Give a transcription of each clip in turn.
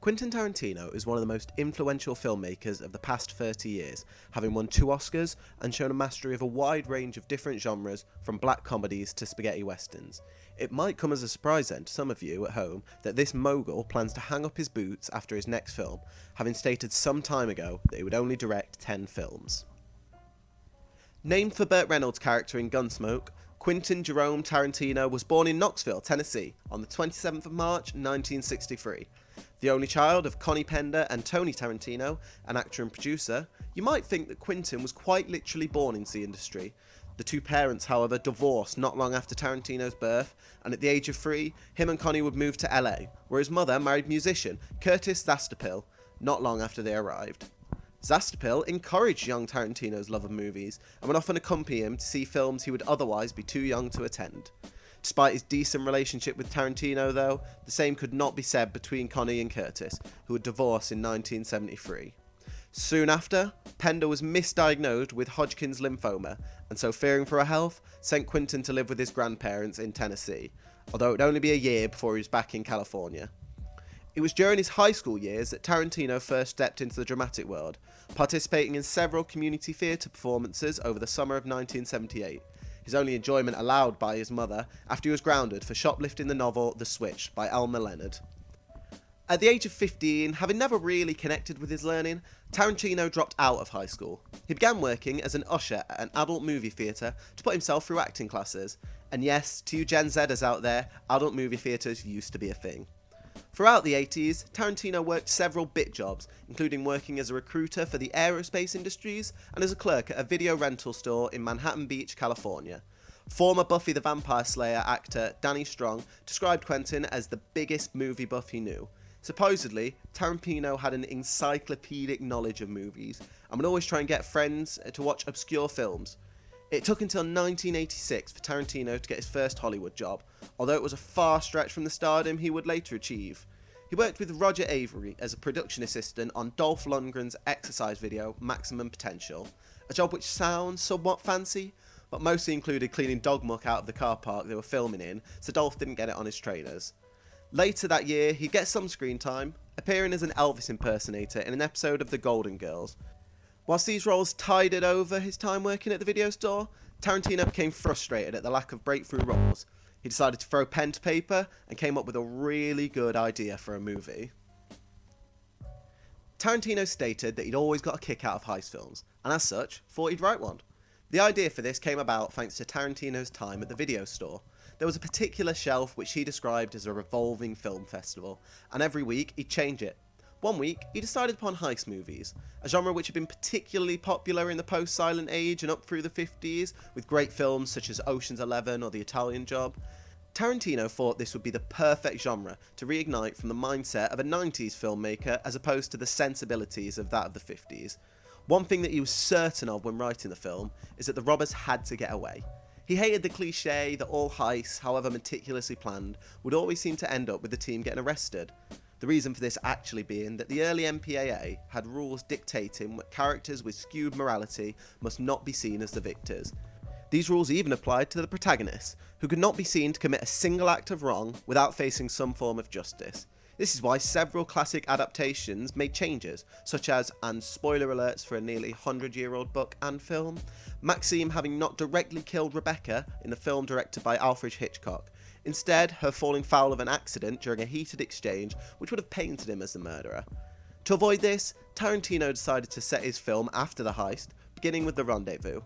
Quentin Tarantino is one of the most influential filmmakers of the past 30 years, having won 2 Oscars and shown a mastery of a wide range of different genres from black comedies to spaghetti westerns. It might come as a surprise then to some of you at home that this mogul plans to hang up his boots after his next film, having stated some time ago that he would only direct 10 films. Named for Burt Reynolds' character in Gunsmoke, Quentin Jerome Tarantino was born in Knoxville, Tennessee on the 27th of March 1963. The only child of Connie Pender and Tony Tarantino, an actor and producer, you might think that Quentin was quite literally born into the industry. The two parents, however, divorced not long after Tarantino's birth, and at the age of 3, him and Connie would move to LA, where his mother married musician Curtis Zastapil not long after they arrived. Zastapil encouraged young Tarantino's love of movies and would often accompany him to see films he would otherwise be too young to attend. Despite his decent relationship with Tarantino, though, the same could not be said between Connie and Curtis, who would divorce in 1973. Soon after, Pender was misdiagnosed with Hodgkin's lymphoma, and so fearing for her health, sent Quentin to live with his grandparents in Tennessee, although it would only be a year before he was back in California. It was during his high school years that Tarantino first stepped into the dramatic world, participating in several community theatre performances over the summer of 1978, his only enjoyment allowed by his mother after he was grounded for shoplifting the novel The Switch by Elmer Leonard. At the age of 15, having never really connected with his learning, Tarantino dropped out of high school. He began working as an usher at an adult movie theatre to put himself through acting classes. And yes, to you Gen Zers out there, adult movie theatres used to be a thing. Throughout the 80s, Tarantino worked several bit jobs, including working as a recruiter for the aerospace industries and as a clerk at a video rental store in Manhattan Beach, California. Former Buffy the Vampire Slayer actor Danny Strong described Quentin as the biggest movie buff he knew. Supposedly, Tarantino had an encyclopedic knowledge of movies and would always try and get friends to watch obscure films. It took until 1986 for Tarantino to get his first Hollywood job, although it was a far stretch from the stardom he would later achieve. He worked with Roger Avery as a production assistant on Dolph Lundgren's exercise video Maximum Potential, a job which sounds somewhat fancy, but mostly included cleaning dog muck out of the car park they were filming in, so Dolph didn't get it on his trainers. Later that year, he'd get some screen time, appearing as an Elvis impersonator in an episode of The Golden Girls. Whilst these roles tided over his time working at the video store, Tarantino became frustrated at the lack of breakthrough roles. He decided to throw pen to paper and came up with a really good idea for a movie. Tarantino stated that he'd always got a kick out of heist films, and as such, thought he'd write one. The idea for this came about thanks to Tarantino's time at the video store. There was a particular shelf which he described as a revolving film festival, and every week he'd change it. One week, he decided upon heist movies, a genre which had been particularly popular in the post-silent age and up through the 50s, with great films such as Ocean's 11 or The Italian Job. Tarantino thought this would be the perfect genre to reignite from the mindset of a 90s filmmaker as opposed to the sensibilities of that of the 50s. One thing that he was certain of when writing the film is that the robbers had to get away. He hated the cliche that all heists, however meticulously planned, would always seem to end up with the team getting arrested. The reason for this actually being that the early MPAA had rules dictating what characters with skewed morality must not be seen as the victors. These rules even applied to the protagonists, who could not be seen to commit a single act of wrong without facing some form of justice. This is why several classic adaptations made changes, such as, and spoiler alerts for a nearly 100-year-old book and film, Maxine having not directly killed Rebecca in the film directed by Alfred Hitchcock. Instead, her falling foul of an accident during a heated exchange which would have painted him as the murderer. To avoid this, Tarantino decided to set his film after the heist, beginning with the rendezvous.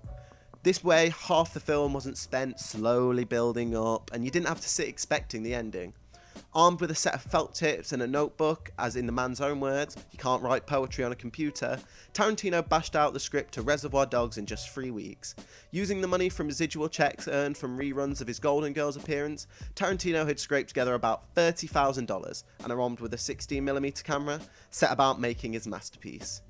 This way, half the film wasn't spent slowly building up, and you didn't have to sit expecting the ending. Armed with a set of felt tips and a notebook, as in the man's own words, you can't write poetry on a computer, Tarantino bashed out the script to Reservoir Dogs in just 3 weeks. Using the money from residual checks earned from reruns of his Golden Girls appearance, Tarantino had scraped together about $30,000 and armed with a 16mm camera, set about making his masterpiece.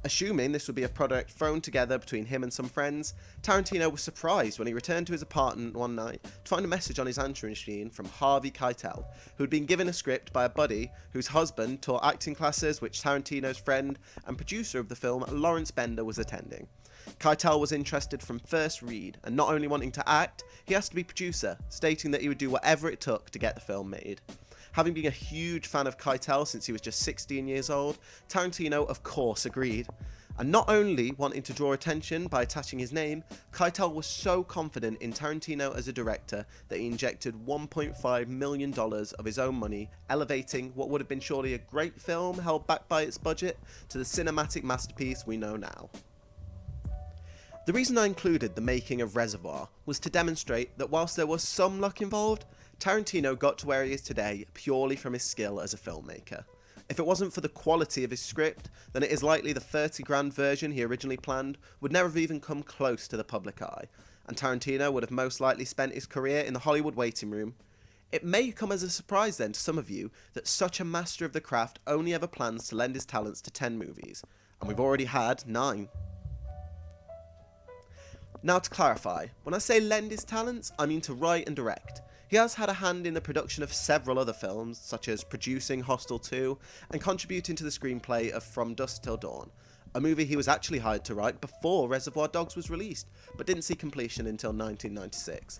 Assuming this would be a product thrown together between him and some friends, Tarantino was surprised when he returned to his apartment one night to find a message on his answering machine from Harvey Keitel, who had been given a script by a buddy whose husband taught acting classes which Tarantino's friend and producer of the film, Lawrence Bender, was attending. Keitel was interested from first read, and not only wanting to act, he asked to be producer, stating that he would do whatever it took to get the film made. Having been a huge fan of Keitel since he was just 16 years old, Tarantino of course agreed. And not only wanting to draw attention by attaching his name, Keitel was so confident in Tarantino as a director that he injected $1.5 million of his own money, elevating what would have been surely a great film held back by its budget to the cinematic masterpiece we know now. The reason I included the making of Reservoir was to demonstrate that whilst there was some luck involved, Tarantino got to where he is today purely from his skill as a filmmaker. If it wasn't for the quality of his script, then it is likely the 30 grand version he originally planned would never have even come close to the public eye, and Tarantino would have most likely spent his career in the Hollywood waiting room. It may come as a surprise then to some of you that such a master of the craft only ever plans to lend his talents to 10 movies, and we've already had 9. Now to clarify, when I say lend his talents, I mean to write and direct. He has had a hand in the production of several other films, such as producing Hostel 2 and contributing to the screenplay of From Dusk Till Dawn, a movie he was actually hired to write before Reservoir Dogs was released, but didn't see completion until 1996.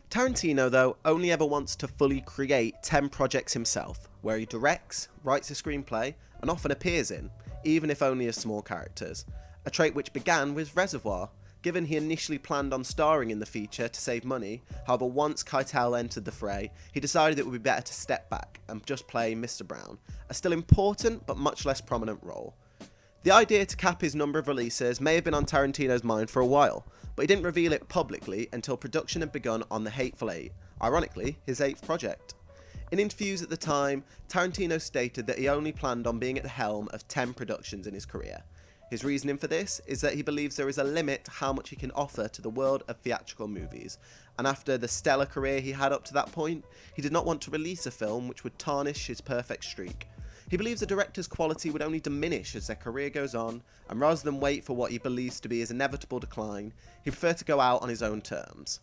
Tarantino, though, only ever wants to fully create 10 projects himself, where he directs, writes a screenplay, and often appears in, even if only as small characters, a trait which began with Reservoir. Given he initially planned on starring in the feature to save money, however once Keitel entered the fray, he decided it would be better to step back and just play Mr. Brown, a still important but much less prominent role. The idea to cap his number of releases may have been on Tarantino's mind for a while, but he didn't reveal it publicly until production had begun on The Hateful Eight, ironically his 8th project. In interviews at the time, Tarantino stated that he only planned on being at the helm of 10 productions in his career. His reasoning for this is that he believes there is a limit to how much he can offer to the world of theatrical movies, and after the stellar career he had up to that point, he did not want to release a film which would tarnish his perfect streak. He believes a director's quality would only diminish as their career goes on, and rather than wait for what he believes to be his inevitable decline, he preferred to go out on his own terms.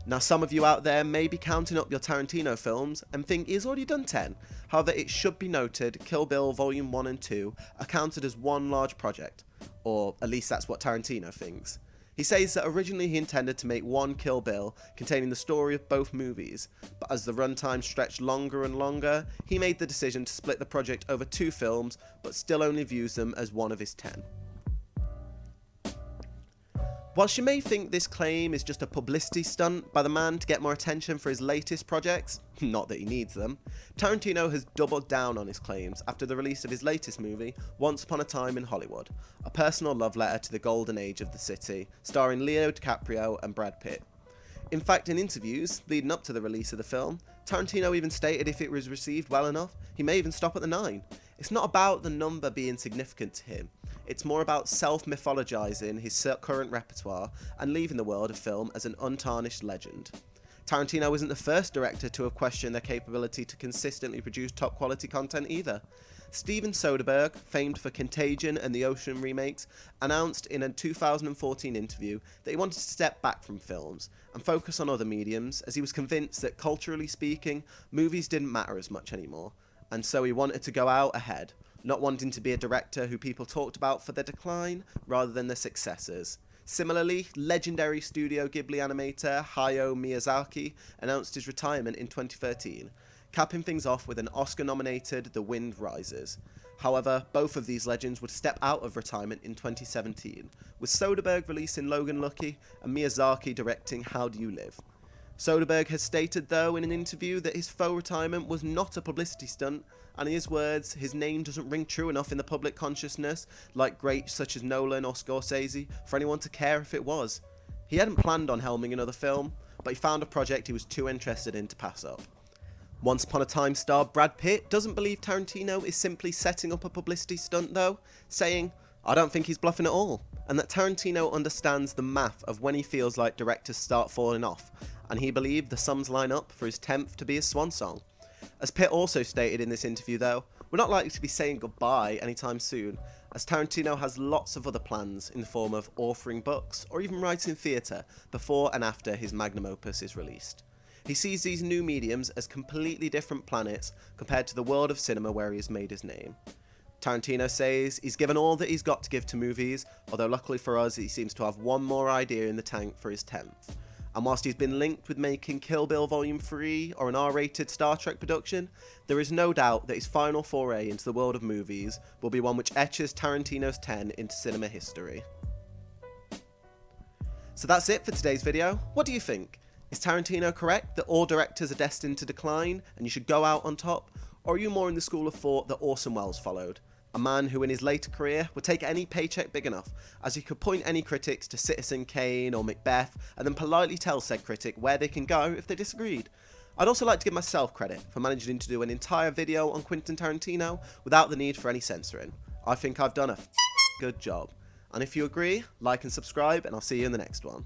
Now some of you out there may be counting up your Tarantino films and think he's already done 10. However, it should be noted Kill Bill Volume 1 and 2 are counted as one large project, or at least that's what Tarantino thinks. He says that originally he intended to make one Kill Bill containing the story of both movies, but as the runtime stretched longer and longer, he made the decision to split the project over 2 films, but still only views them as one of his 10. Whilst you may think this claim is just a publicity stunt by the man to get more attention for his latest projects, not that he needs them, Tarantino has doubled down on his claims after the release of his latest movie, Once Upon a Time in Hollywood, a personal love letter to the golden age of the city, starring Leo DiCaprio and Brad Pitt. In fact, in interviews leading up to the release of the film, Tarantino even stated if it was received well enough, he may even stop at the 9. It's not about the number being significant to him, it's more about self-mythologizing his current repertoire and leaving the world of film as an untarnished legend. Tarantino isn't the first director to have questioned their capability to consistently produce top quality content either. Steven Soderbergh, famed for Contagion and the Ocean remakes, announced in a 2014 interview that he wanted to step back from films and focus on other mediums, as he was convinced that culturally speaking, movies didn't matter as much anymore, and so he wanted to go out ahead, not wanting to be a director who people talked about for their decline rather than their successes. Similarly, legendary Studio Ghibli animator Hayao Miyazaki announced his retirement in 2013, capping things off with an Oscar-nominated The Wind Rises. However, both of these legends would step out of retirement in 2017, with Soderbergh releasing Logan Lucky and Miyazaki directing How Do You Live. Soderbergh has stated, though, in an interview that his faux retirement was not a publicity stunt, and in his words, his name doesn't ring true enough in the public consciousness, like greats such as Nolan or Scorsese, for anyone to care if it was. He hadn't planned on helming another film, but he found a project he was too interested in to pass up. Once Upon a Time star Brad Pitt doesn't believe Tarantino is simply setting up a publicity stunt though, saying, "I don't think he's bluffing at all," and that Tarantino understands the math of when he feels like directors start falling off, and he believed the sums line up for his 10th to be his swan song. As Pitt also stated in this interview though, we're not likely to be saying goodbye anytime soon, as Tarantino has lots of other plans in the form of authoring books or even writing theatre before and after his magnum opus is released. He sees these new mediums as completely different planets compared to the world of cinema where he has made his name. Tarantino says he's given all that he's got to give to movies, although luckily for us he seems to have one more idea in the tank for his 10th. And whilst he's been linked with making Kill Bill Volume 3 or an R-rated Star Trek production, there is no doubt that his final foray into the world of movies will be one which etches Tarantino's 10 into cinema history. So that's it for today's video. What do you think? Is Tarantino correct that all directors are destined to decline and you should go out on top? Or are you more in the school of thought that Orson Welles followed? A man who in his later career would take any paycheck big enough, as he could point any critics to Citizen Kane or Macbeth and then politely tell said critic where they can go if they disagreed. I'd also like to give myself credit for managing to do an entire video on Quentin Tarantino without the need for any censoring. I think I've done a good job. And if you agree, like and subscribe, and I'll see you in the next one.